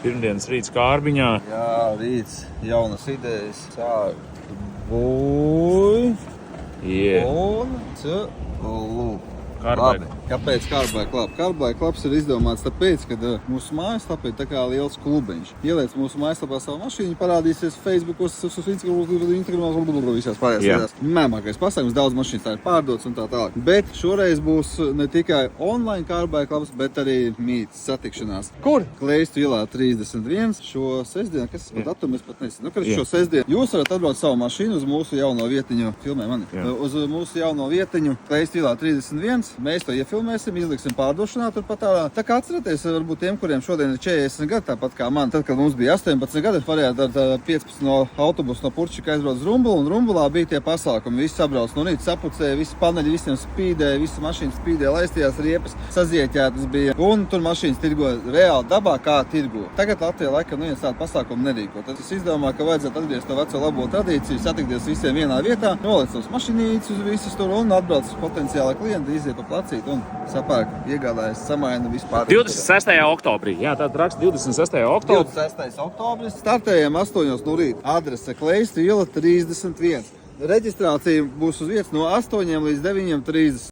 Pirmdienas rīts Kārbiņā. Jā, rīts, jaunas idejas. Sāk būj. Un lūk. Carbike. Kāpēc Carbike Club? Carbike Clubs ir izdomāts tāpēc, ka mūsu mājaslapā ir tā kā liels klubiņš. Ieliec mūsu mājaslapā savu mašīnu, parādīsies Facebookos, Instagramā, visās pārējās vietās. Mēmākais pasākums, daudz mašīnas tā ir pārdots un tā tālāk. Bet šoreiz būs ne tikai online Carbike Clubs, bet arī mīts satikšanās. Kur? Kleistu ielā 31 šo sestdienu, kas pat datumu es pat nezinu. Šo sestdienu jūs varat atbraukt savu mašīnu uz mūsu jauno vietiņu, filmē mani, uz mūsu jauno vietiņu Kleistu ielā 31. Mēs to iefilmēsim, izliksim pārdošanā turpat ārā. Tā kā atcerieties, varbūt tiem, kuriem šodien ir 40 gadi, tāpat kā man. Tad, kad mums bija 18 gadi, varējāt ar 15 no autobusu no Purčika aizbraukt uz Rumbulu, un Rumbulā bija tie pasākumi. Visi sabrauc no rīta, sapucēja, visi paneļi, visiem spīdēja, visas mašīnas spīdēja, laistījās riepas, sazieķētas bija. Un tur mašīnas tirgoja reāli dabā, kā tirgo. Tagad Latvijā laikam neviens tādu pasākumu nerīko. Tad es izdomāju, ka vajadzētu atgriezt to veco labo tradīciju, satikties visiem vienā vietā, noliec tos mašīnītes uz visus tur un atbrauc potenciāli klienti, iziet pa placīt un sapērk, iegādājas, samaina vispār. 26. oktobrī. Jā, tā raksta 26. oktobris. 26. oktobris. Startējam 8 no rīta. Adrese Kleistu iela 31. Reģistrācija būs uz vietas no 8 līdz 9:30.